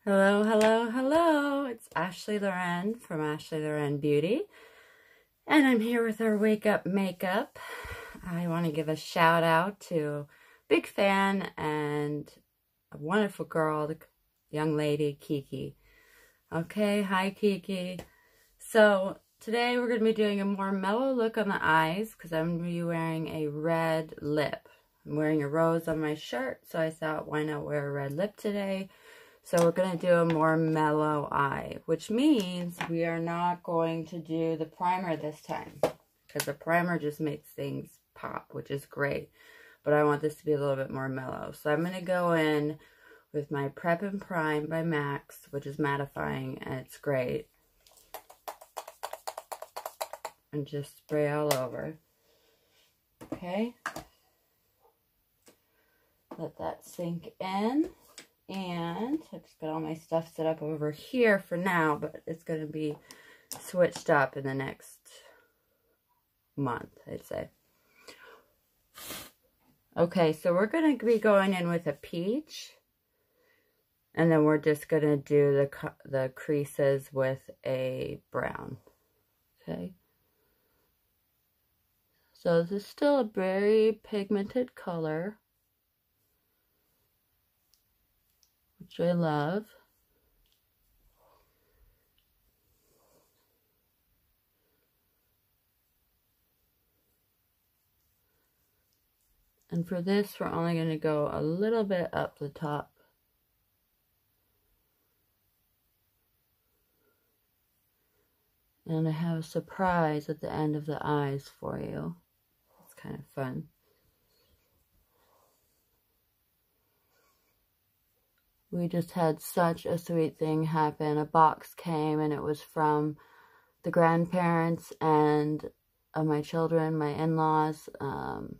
Hello, hello, hello. It's Ashley Loren from Ashley Loren Beauty. And I'm here with our Wake Up Makeup. I want to give a shout out to big fan and a wonderful girl, the young lady, Kiki. Okay, hi Kiki. So today we're going to be doing a more mellow look on the eyes because I'm going to be wearing a red lip. I'm wearing a rose on my shirt, so I thought why not wear a red lip today. So we're going to do a more mellow eye, which means we are not going to do the primer this time, because the primer just makes things pop, which is great. But I want this to be a little bit more mellow. So I'm going to go in with my Prep and Prime by MAC, which is mattifying, and it's great. And just spray all over. Okay. Let that sink in. And I just got all my stuff set up over here for now, but it's going to be switched up in the next month, I'd say. Okay, so we're going to be going in with a peach. And then we're just going to do the creases with a brown. Okay. So this is still a very pigmented color, which I love. And for this, we're only going to go a little bit up the top. And I have a surprise at the end of the eyes for you. It's kind of fun. We just had such a sweet thing happen. A box came and it was from the grandparents and of my children, my in-laws, and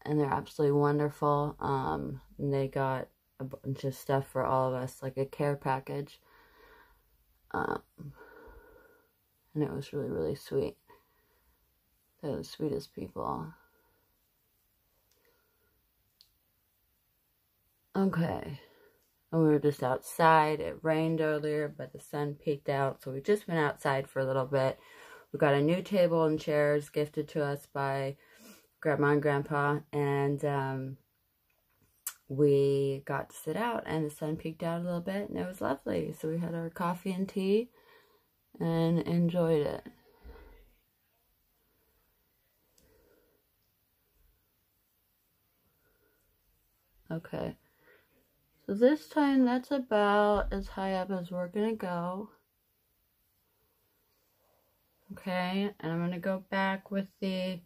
they're absolutely wonderful. And they got a bunch of stuff for all of us, like a care package. And it was really, really sweet. They're the sweetest people. Okay. And we were just outside. It rained earlier, but the sun peeked out. So we just went outside for a little bit. We got a new table and chairs gifted to us by Grandma and Grandpa. And we got to sit out. And the sun peeked out a little bit. And it was lovely. So we had our coffee and tea. And enjoyed it. Okay. So this time, that's about as high up as we're going to go. Okay, and I'm going to go back with the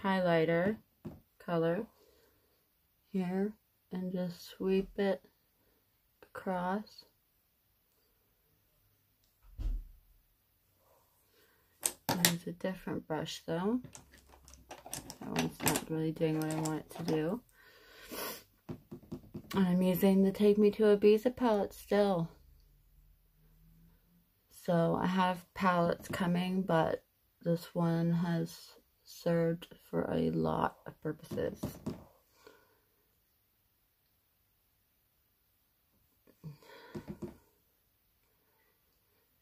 highlighter color here and just sweep it across. Use a different brush though. That one's not really doing what I want it to do. And I'm using the Take Me to Ibiza palette still. So I have palettes coming, but this one has served for a lot of purposes.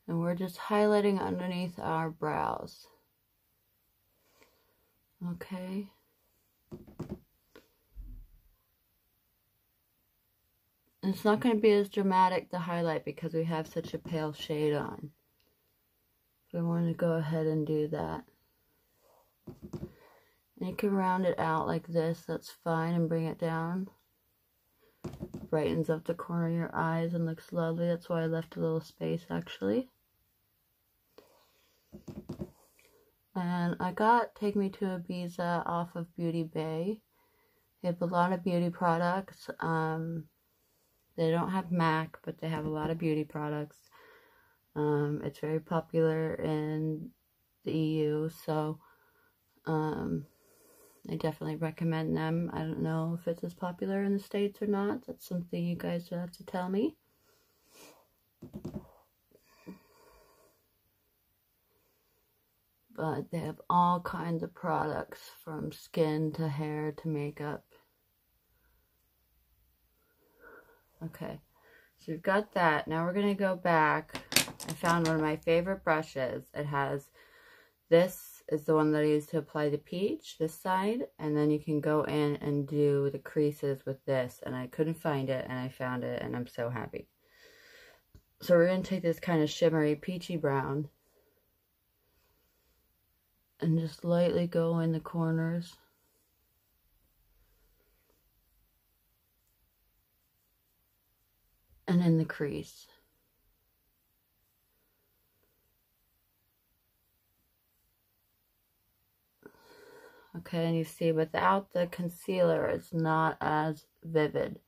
And we're just highlighting underneath our brows. Okay. And it's not going to be as dramatic, the highlight, because we have such a pale shade on. So I want to go ahead and do that. And you can round it out like this, that's fine, and bring it down. Brightens up the corner of your eyes and looks lovely. That's why I left a little space, actually. And I got Take Me to Ibiza off of Beauty Bay. They have a lot of beauty products. They don't have MAC, but they have a lot of beauty products. It's very popular in the EU, so I definitely recommend them. I don't know if it's as popular in the States or not. That's something you guys will have to tell me. But they have all kinds of products, from skin to hair to makeup. Okay, so we've got that. Now we're going to go back. I found one of my favorite brushes. It has, this is the one that I use to apply the peach, this side, and then you can go in and do the creases with this, and I couldn't find it, and I found it, and I'm so happy. So we're going to take this kind of shimmery peachy brown and just lightly go in the corners. And in the crease. Okay, and you see without the concealer, it's not as vivid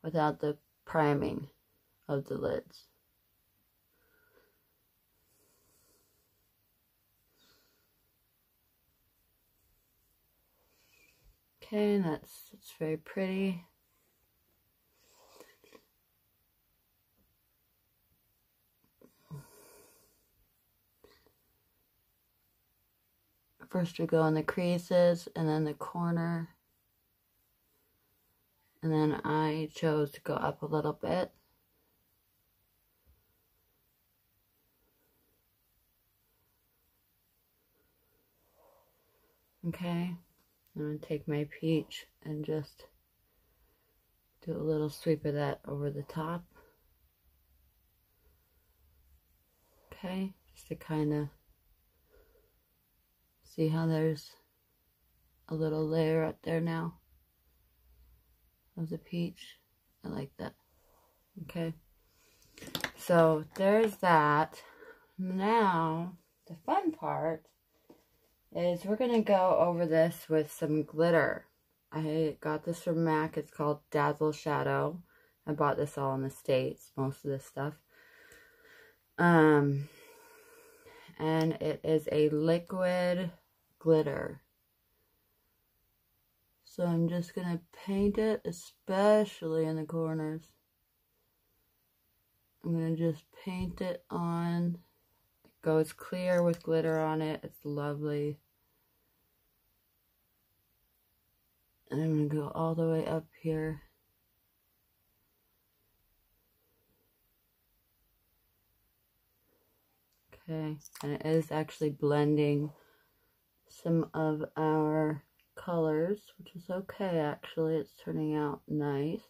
without the priming of the lids. Okay, and it's very pretty. First we go in the creases and then the corner. And then I chose to go up a little bit. Okay, I'm going to take my peach and just do a little sweep of that over the top. Okay, just to kind of see how there's a little layer up there now of the peach. I like that. Okay, so there's that. Now, the fun part is we're going to go over this with some glitter. I got this from MAC. It's called Dazzle Shadow. I bought this all in the States, most of this stuff. And it is a liquid glitter. So I'm just going to paint it, especially in the corners. I'm going to just paint it on. It goes clear with glitter on it. It's lovely. And I'm going to go all the way up here. Okay, and it is actually blending some of our colors, which is okay actually. It's turning out nice.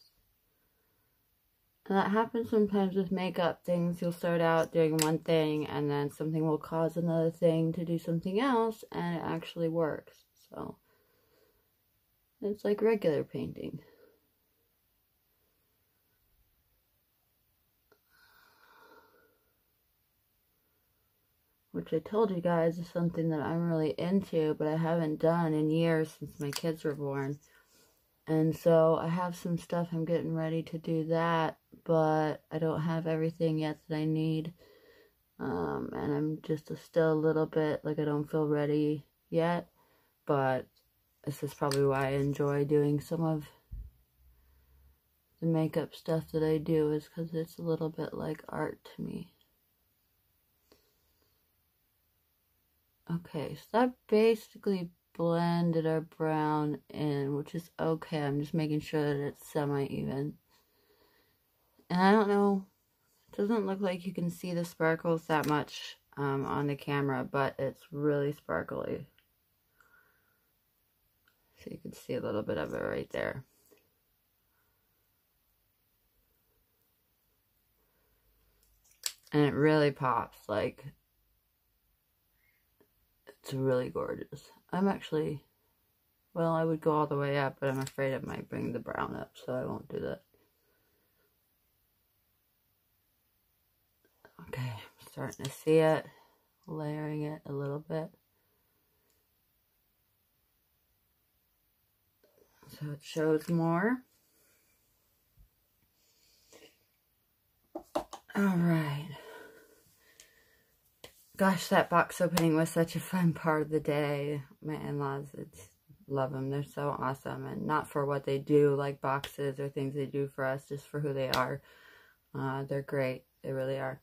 And that happens sometimes with makeup things. You'll start out doing one thing and then something will cause another thing to do something else and it actually works. So it's like regular painting. Which I told you guys is something that I'm really into, but I haven't done in years since my kids were born. And so I have some stuff I'm getting ready to do that, but I don't have everything yet that I need. And I'm just still a little bit, like I don't feel ready yet. But this is probably why I enjoy doing some of the makeup stuff that I do, is because it's a little bit like art to me. Okay, so that basically blended our brown in, which is okay. I'm just making sure that it's semi-even. And I don't know, it doesn't look like you can see the sparkles that much on the camera, but it's really sparkly. So you can see a little bit of it right there. And it really pops, like, it's really gorgeous. I'm actually, well, I would go all the way up, but I'm afraid it might bring the brown up, so I won't do that. Okay, I'm starting to see it, layering it a little bit. So it shows more. Alright. Gosh, that box opening was such a fun part of the day. My in-laws, love them. They're so awesome. And not for what they do, like boxes or things they do for us, just for who they are. They're great. They really are.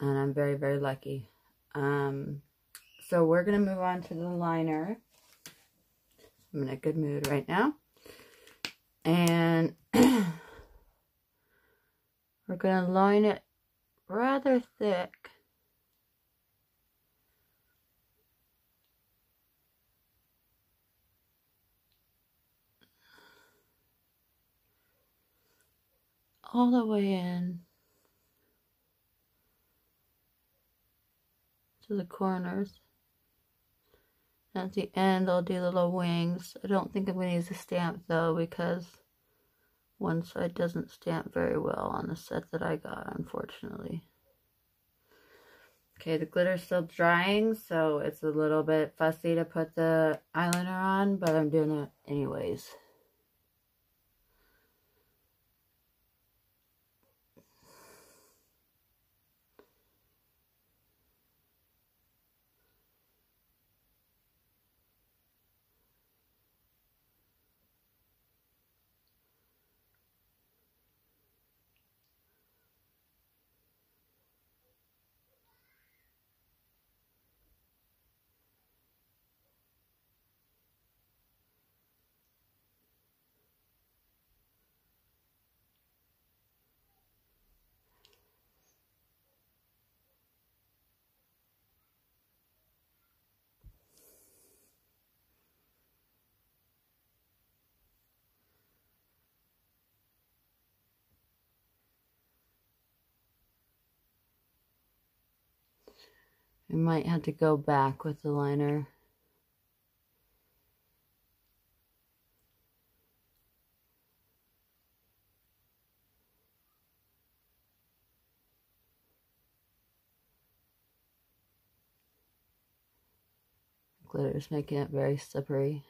And I'm very, very lucky. So we're going to move on to the liner. I'm in a good mood right now. And going to line it rather thick. All the way in to the corners. At the end, I'll do little wings. I don't think I'm going to use a stamp though, because one side doesn't stamp very well on the set that I got, unfortunately. Okay, the glitter's still drying, so it's a little bit fussy to put the eyeliner on, but I'm doing it anyways. I might have to go back with the liner. Glitter's making it very slippery.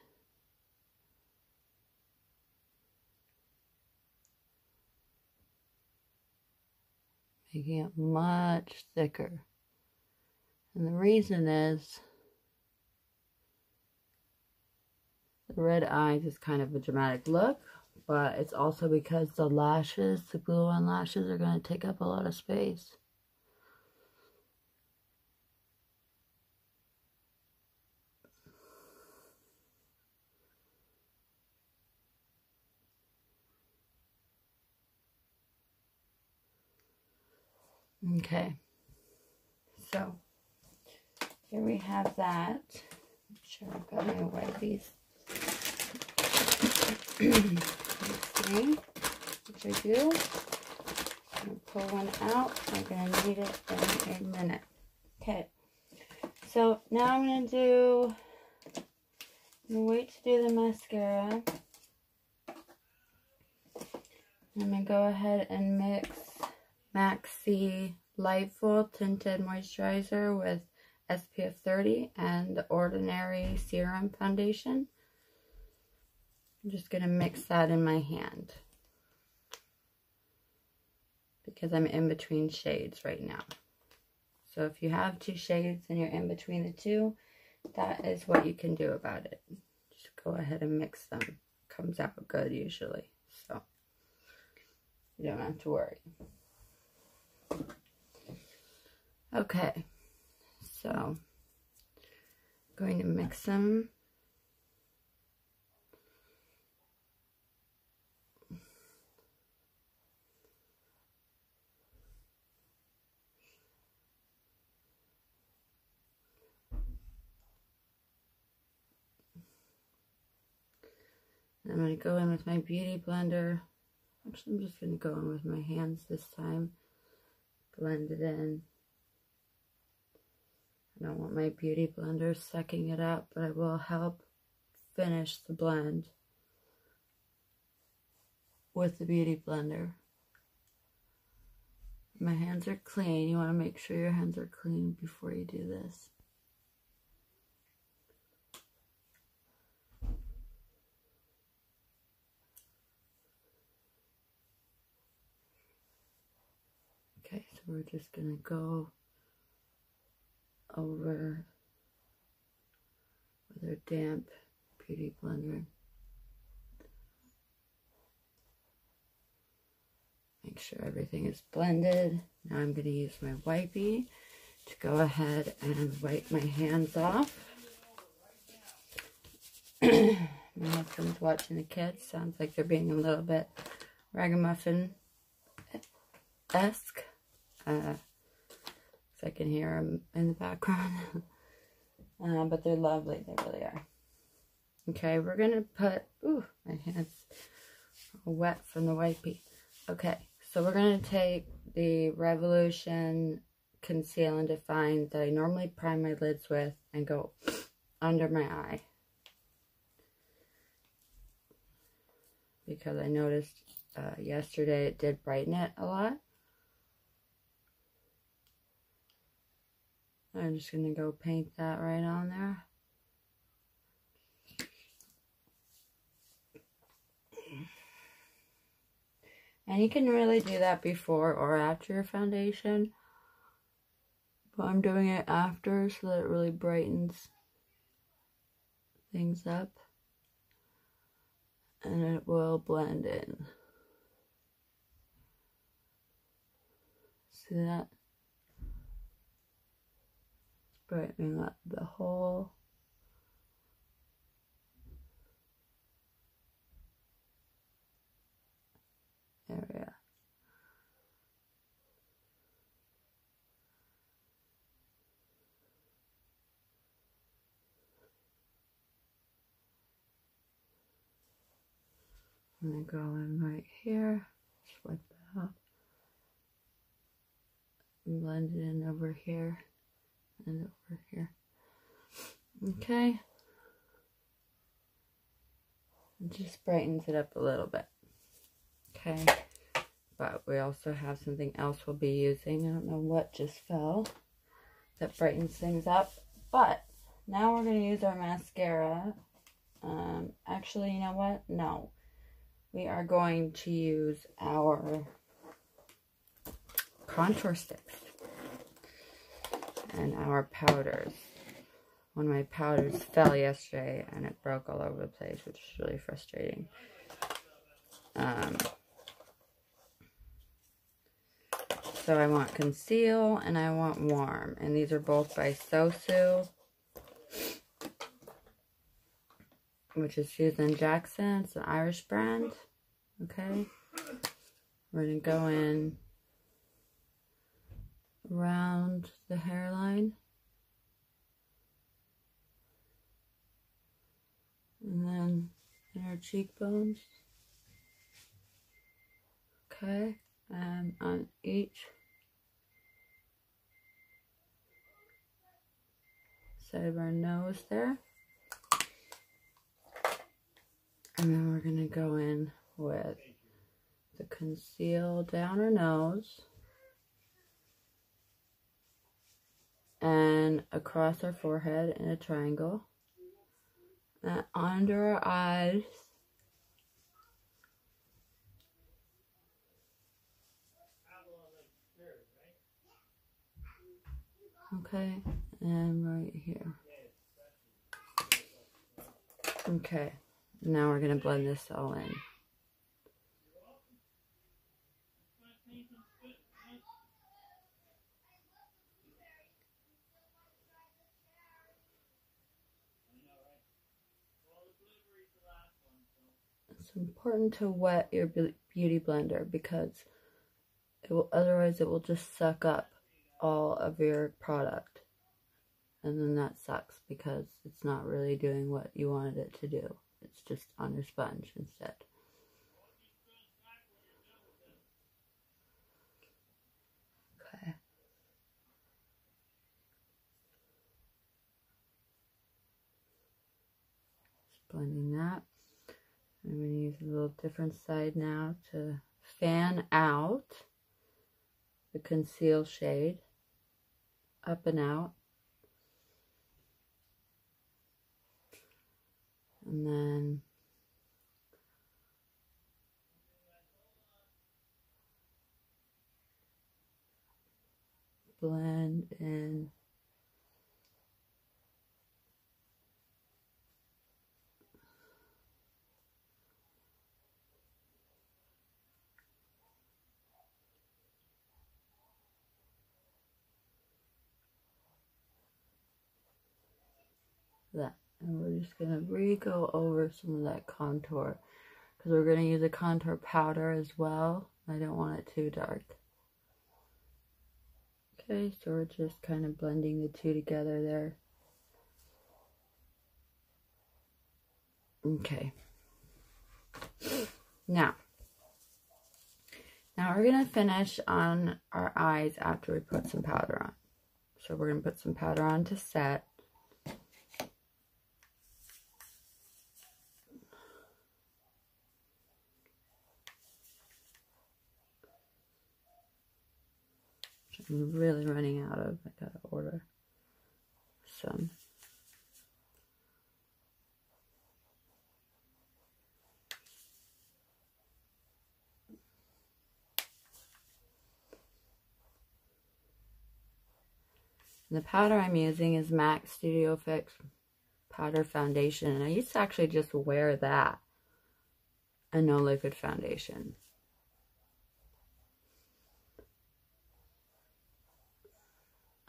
Making it much thicker. And the reason is the red eyes is kind of a dramatic look, but it's also because the lashes, the glue-on lashes, are going to take up a lot of space. Okay, so here we have that. Make sure I've got my wipes. See, which I do. I'm going to pull one out. I'm going to need it in a minute. Okay, so now I'm going to wait to do the mascara. I'm going to go ahead and mix Maxi Lightful Tinted Moisturizer with SPF 30 and the Ordinary Serum Foundation. I'm just going to mix that in my hand because I'm in between shades right now. So if you have two shades and you're in between the two, that is what you can do about it. Just go ahead and mix them. It comes out good usually, so you don't have to worry. Okay, so I'm going to mix them. I'm going to go in with my beauty blender. Actually, I'm just going to go in with my hands this time. Blend it in. I don't want my beauty blender sucking it up, but I will help finish the blend with the beauty blender. My hands are clean. You want to make sure your hands are clean before you do this. Okay, so we're just going to go over with our damp beauty blender. Make sure everything is blended. Now I'm going to use my wipey to go ahead and wipe my hands off. My husband's watching the kids. Sounds like they're being a little bit ragamuffin. esque. So I can hear them in the background. But they're lovely. They really are. Okay, we're going to put... Ooh, my hands are wet from the wipey. Okay, so we're going to take the Revolution Conceal and Define that I normally prime my lids with and go under my eye. Because I noticed yesterday it did brighten it a lot. I'm just going to go paint that right on there. And you can really do that before or after your foundation. But I'm doing it after so that it really brightens things up. And it will blend in. See that? It's brightening up the whole area. I'm going to go in right here, swipe that up, and blend it in over here and over here. Okay. It just brightens it up a little bit. Okay. But we also have something else we'll be using. I don't know what just fell that brightens things up. But now we're going to use our mascara. Actually, you know what? No. We are going to use our contour sticks and our powders. One of my powders fell yesterday and it broke all over the place, which is really frustrating. So I want Conceal and I want Warm. And these are both by Sosu, which is Susan Jackson. It's an Irish brand. Okay. We're going to go in around the hairline. And then in our cheekbones. Okay. And on each side of our nose there. And then we're going to go in with the Conceal down our nose and across our forehead in a triangle and under our eyes. Okay, and right here. Okay, now we're going to blend this all in. It's important to wet your beauty blender because it will, otherwise it will just suck up all of your product, and then that sucks because it's not really doing what you wanted it to do. It's just on your sponge instead. Okay. Just blending that. I'm going to use a little different side now to fan out the Conceal shade up and out. And then blend in that. And we're just going to re-go over some of that contour because we're going to use a contour powder as well. I don't want it too dark. Okay, so we're just kind of blending the two together there. Okay. Now we're going to finish on our eyes after we put some powder on. So we're going to put some powder on to set. Which I'm really running out of. I gotta order some. And the powder I'm using is MAC Studio Fix Powder Foundation. And I used to actually just wear that and no liquid foundation.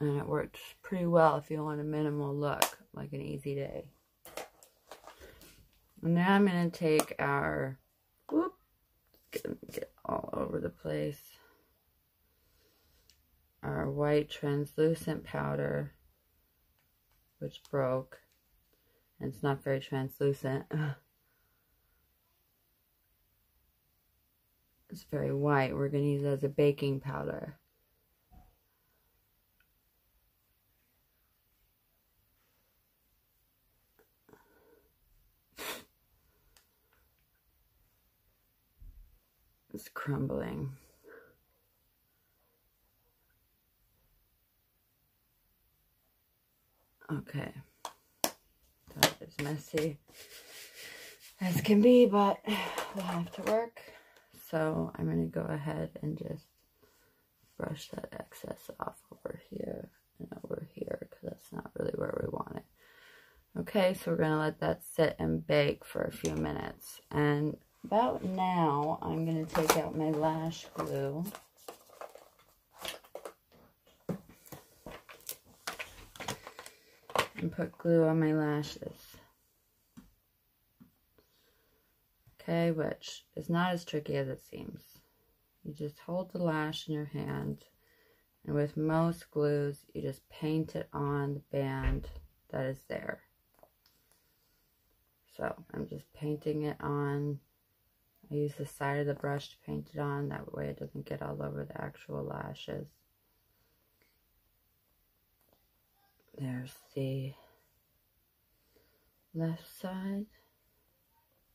And it works pretty well if you want a minimal look, like an easy day. And now I'm going to take our, whoop, get all over the place, our white translucent powder, which broke, and it's not very translucent. It's very white. We're going to use it as a baking powder. It's crumbling. Okay. That is messy as can be, but we'll have to work. So I'm going to go ahead and just brush that excess off over here and over here, because that's not really where we want it. Okay, so we're going to let that sit and bake for a few minutes. And about now, I'm going to take out my lash glue. And put glue on my lashes. Okay, which is not as tricky as it seems. You just hold the lash in your hand, and with most glues, you just paint it on the band that is there. So I'm just painting it on. I use the side of the brush to paint it on, that way it doesn't get all over the actual lashes. There's the left side.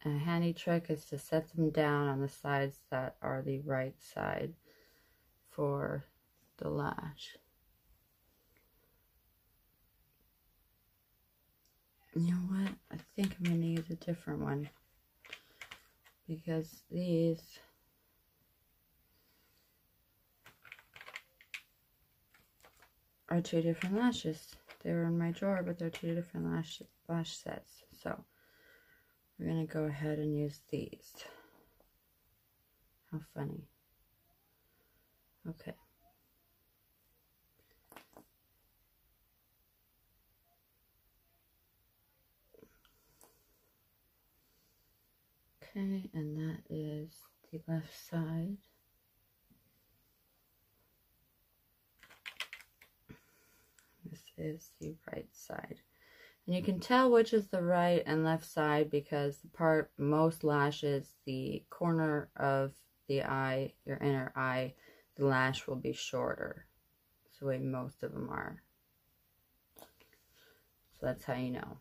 And a handy trick is to set them down on the sides that are the right side for the lash. You know what? I think I'm going to use a different one, because these are two different lashes. They were in my drawer, but they're two different lash sets. So we're going to go ahead and use these. How funny. Okay. Okay, and that is the left side. This is the right side. And you can tell which is the right and left side because the part most lashes, the corner of the eye, your inner eye, the lash will be shorter. That's the way most of them are. So that's how you know.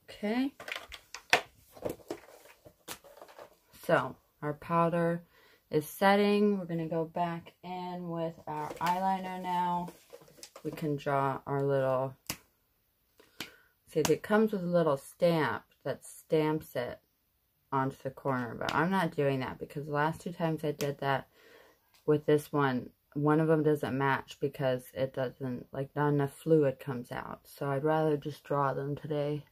Okay. So our powder is setting. We're going to go back in with our eyeliner now. We can draw our little, see, it comes with a little stamp that stamps it onto the corner, but I'm not doing that because the last two times I did that with this one of them doesn't match because it doesn't, like, not enough fluid comes out. So I'd rather just draw them today.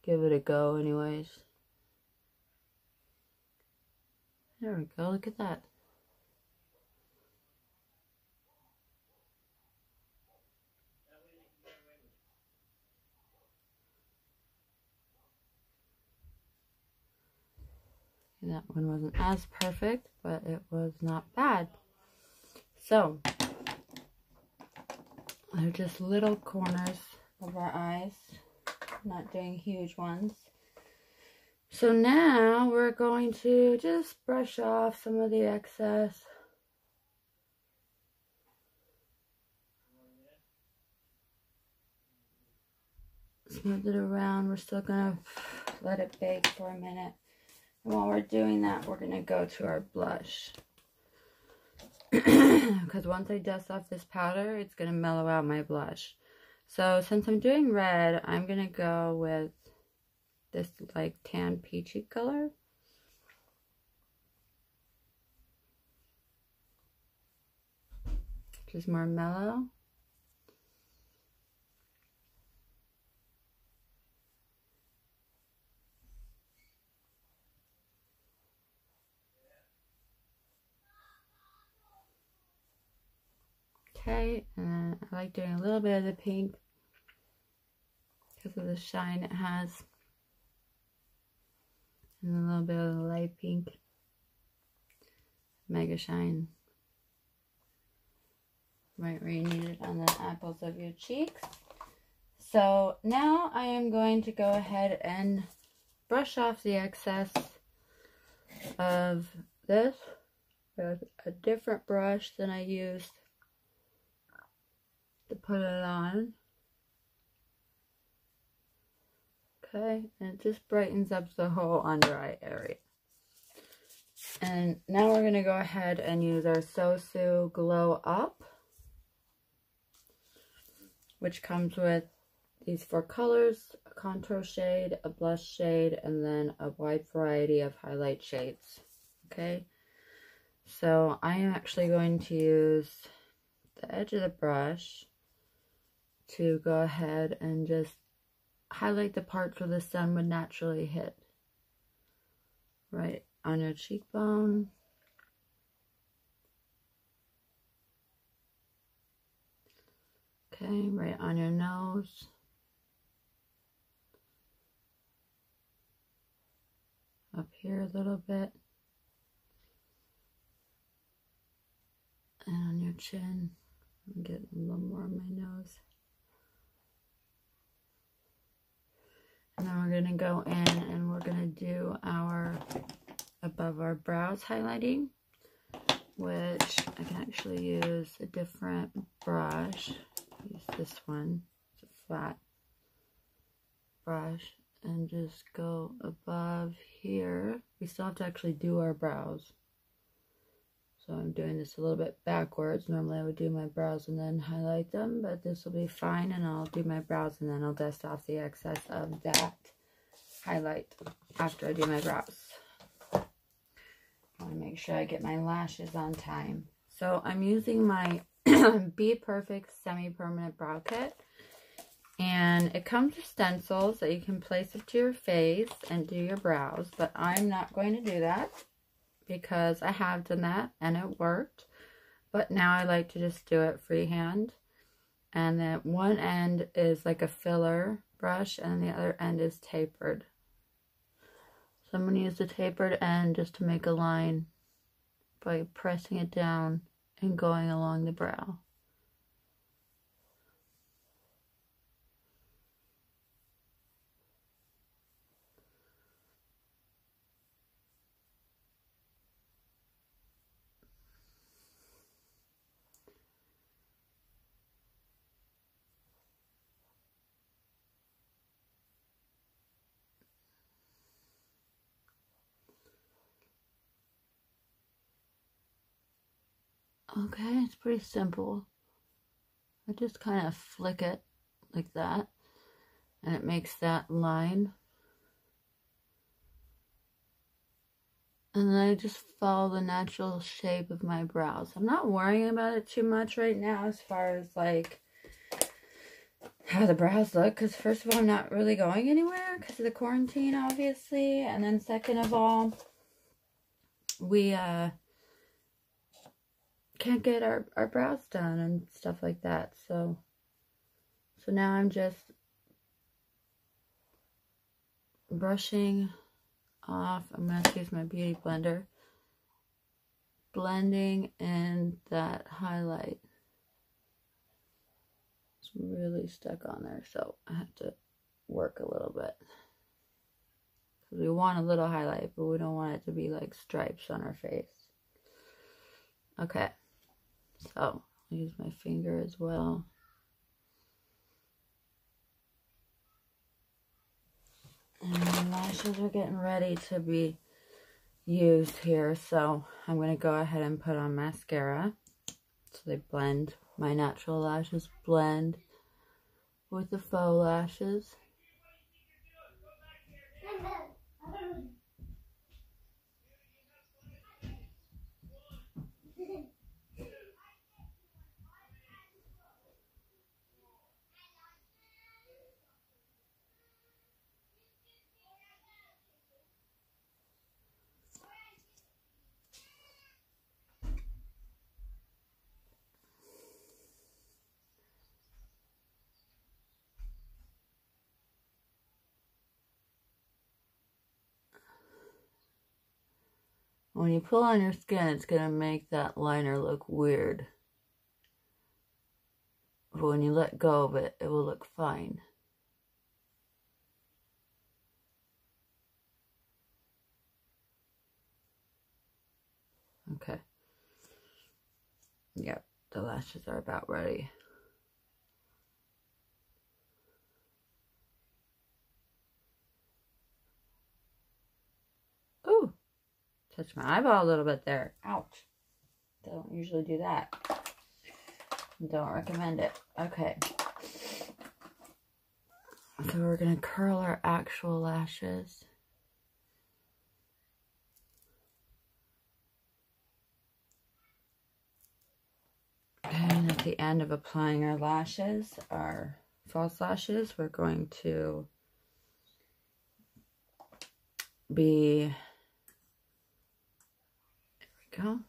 Give it a go anyways. There we go, look at that. That one wasn't as perfect, but it was not bad. So, they're just little corners of our eyes, not doing huge ones. So now we're going to just brush off some of the excess. Smooth it around. We're still going to let it bake for a minute. And while we're doing that, we're going to go to our blush. Because once I dust off this powder, it's going to mellow out my blush. So since I'm doing red, I'm going to go with this like tan peachy color. Which is more mellow. Okay, and I like doing a little bit of the pink because of the shine it has. And a little bit of the light pink. Mega shine. Right where you need it on the apples of your cheeks. So now I am going to go ahead and brush off the excess of this with a different brush than I used to put it on. Okay, and it just brightens up the whole under eye area. And now we're going to go ahead and use our Sosu Glow Up, which comes with these 4 colors, a contour shade, a blush shade, and then a wide variety of highlight shades. Okay, so I am actually going to use the edge of the brush to go ahead and just highlight the parts where the sun would naturally hit. Right on your cheekbone. Okay, right on your nose. Up here a little bit. And on your chin. I'm getting a little more on my nose. And then we're going to go in and we're going to do our above our brows highlighting, which I can actually use a different brush. Use this one. It's a flat brush and just go above here. We still have to actually do our brows. So I'm doing this a little bit backwards. Normally I would do my brows and then highlight them, but this will be fine, and I'll do my brows and then I'll dust off the excess of that highlight after I do my brows. I want to make sure I get my lashes on time. So I'm using my Be Perfect Semi-Permanent Brow Kit, and it comes with stencils that you can place up to your face and do your brows, but I'm not going to do that, because I have done that and it worked, but now I like to just do it freehand. And then one end is like a filler brush and the other end is tapered. So I'm going to use the tapered end just to make a line by pressing it down and going along the brow. Okay, it's pretty simple. I just kind of flick it like that, and it makes that line. And then I just follow the natural shape of my brows. I'm not worrying about it too much right now as far as like how the brows look, because first of all, I'm not really going anywhere because of the quarantine, obviously, and then second of all, we can't get our brows done and stuff like that. So now I'm just brushing off. I'm going to use my beauty blender, blending in that highlight. It's really stuck on there, so I have to work a little bit. Because we want a little highlight, but we don't want it to be like stripes on our face. Okay, so I'll use my finger as well. And my lashes are getting ready to be used here, so I'm going to go ahead and put on mascara so they blend. My natural lashes blend with the faux lashes. When you pull on your skin, it's going to make that liner look weird. But when you let go of it, it will look fine. Okay. Yep, the lashes are about ready. Ooh, touched my eyeball a little bit there. Ouch. Don't usually do that. Don't recommend it. Okay. So we're going to curl our actual lashes. And at the end of applying our lashes, our false lashes, we're going to be, there we go,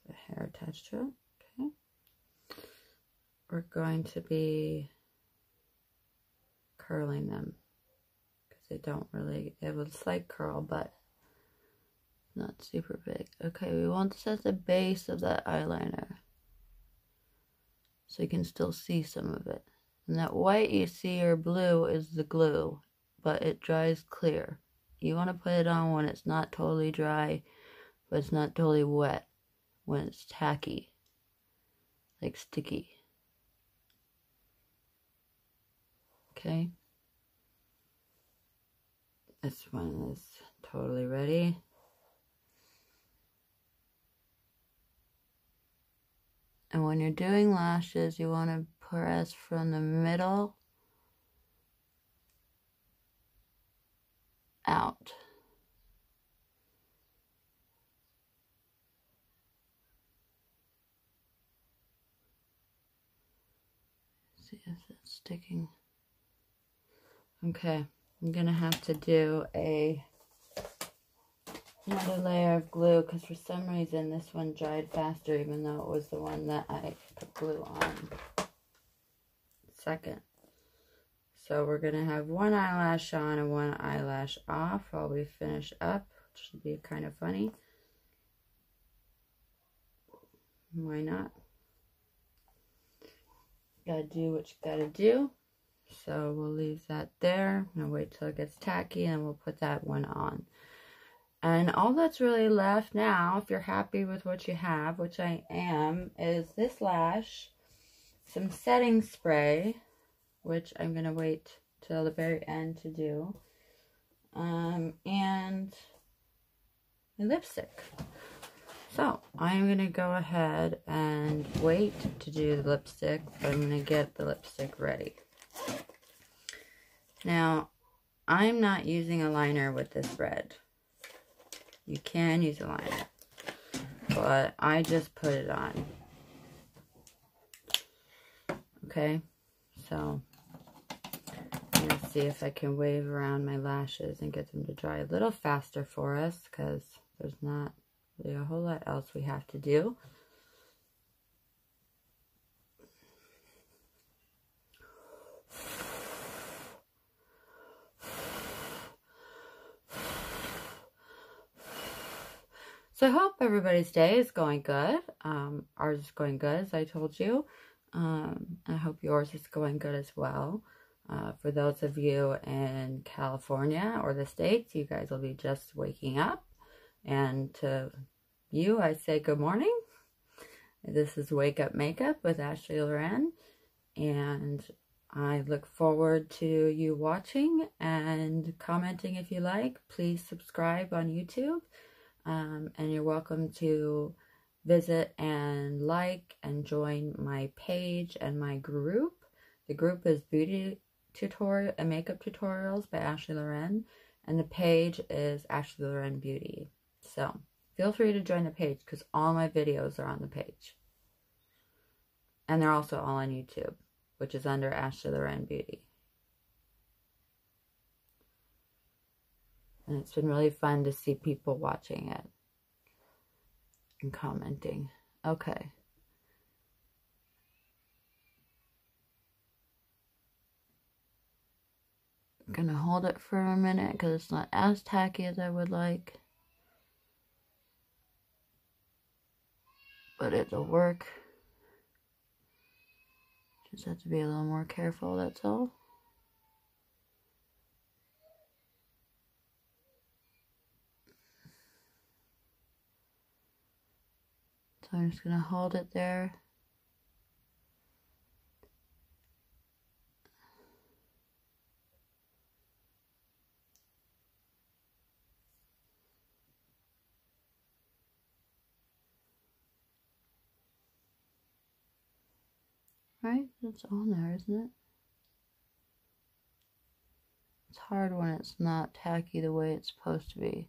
the hair attached to it, okay. We're going to be curling them because they don't really, it was like curl, but not super big. Okay, we want this as the base of that eyeliner, so you can still see some of it. And that white you see or blue is the glue, but it dries clear. You want to put it on when it's not totally dry, but it's not totally wet, when it's tacky, like sticky. Okay. This one is totally ready. And when you're doing lashes, you want to press from the middle out. See if it's sticking. Okay, I'm gonna have to do another layer of glue because for some reason this one dried faster, even though it was the one that I put glue on second. So we're gonna have one eyelash on and one eyelash off while we finish up, which should be kind of funny. Why not? Gotta do what you gotta do. So we'll leave that there. I'm gonna wait till it gets tacky and we'll put that one on. And all that's really left now, if you're happy with what you have, which I am, is this lash, some setting spray, which I'm going to wait till the very end to do, and my lipstick. So I'm going to go ahead and wait to do the lipstick, but I'm going to get the lipstick ready. Now, I'm not using a liner with this red. You can use a liner, but I just put it on. Okay, so I'm going to see if I can wave around my lashes and get them to dry a little faster for us, because there's not really a whole lot else we have to do. So I hope everybody's day is going good. Ours is going good, as I told you. I hope yours is going good as well. For those of you in California or the States, you guys will be just waking up. And to you, I say good morning. This is Wake Up Makeup with Ashley Loren. And I look forward to you watching and commenting if you like. Please subscribe on YouTube. And you're welcome to visit and like and join my page and my group. The group is Beauty Tutorial and Makeup Tutorials by Ashley Loren, and the page is Ashley Loren Beauty. So feel free to join the page because all my videos are on the page, and they're also all on YouTube, which is under Ashley Loren Beauty. And it's been really fun to see people watching it and commenting. Okay. I'm gonna hold it for a minute because it's not as tacky as I would like. But it'll work. Just have to be a little more careful, that's all. So I'm just gonna hold it there. Right? That's on there, isn't it? It's hard when it's not tacky the way it's supposed to be.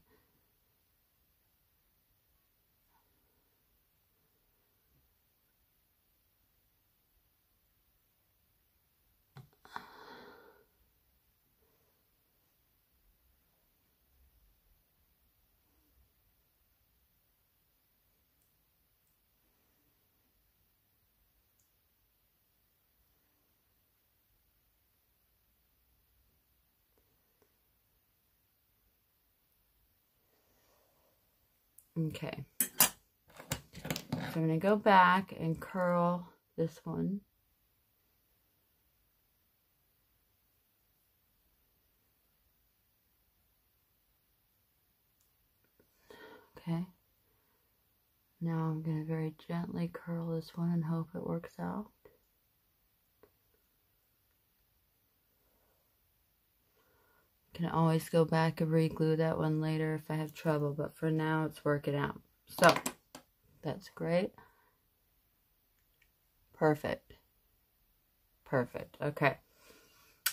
Okay, so I'm going to go back and curl this one. Okay, now I'm going to very gently curl this one and hope it works out. Can always go back and re-glue that one later if I have trouble, but for now it's working out. So that's great. Perfect. Perfect. Okay.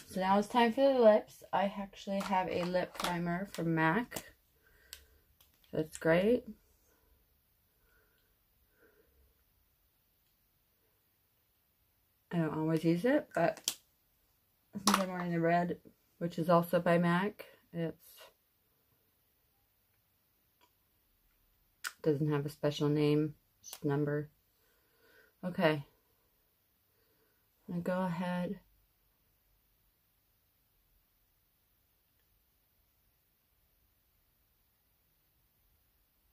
So now it's time for the lips. I actually have a lip primer from MAC. That's great. I don't always use it, but since I'm wearing the red, which is also by MAC, it doesn't have a special name, just number. Okay, I'm gonna go ahead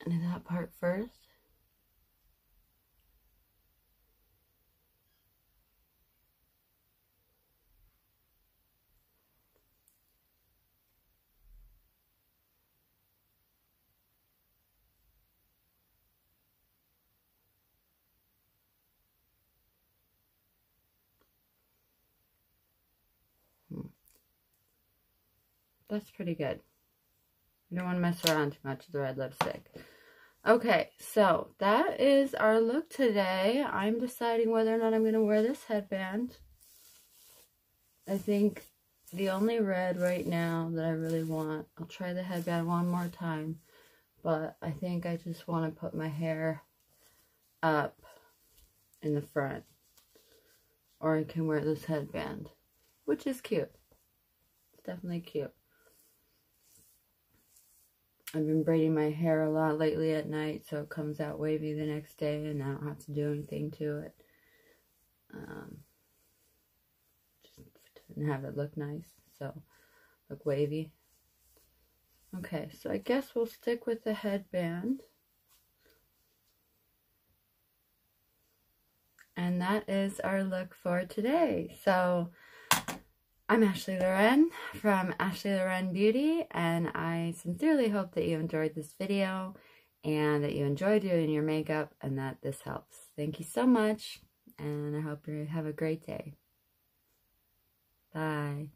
and do that part first. That's pretty good. You don't want to mess around too much with the red lipstick. Okay, so that is our look today. I'm deciding whether or not I'm going to wear this headband. I think the only red right now that I really want, I'll try the headband one more time, but I think I just want to put my hair up in the front. Or I can wear this headband, which is cute. It's definitely cute. I've been braiding my hair a lot lately at night, so it comes out wavy the next day, and I don't have to do anything to it. Just to have it look nice, so look wavy. Okay, so I guess we'll stick with the headband. And that is our look for today. So I'm Ashley Loren from Ashley Loren Beauty, and I sincerely hope that you enjoyed this video and that you enjoy doing your makeup and that this helps. Thank you so much, and I hope you have a great day. Bye.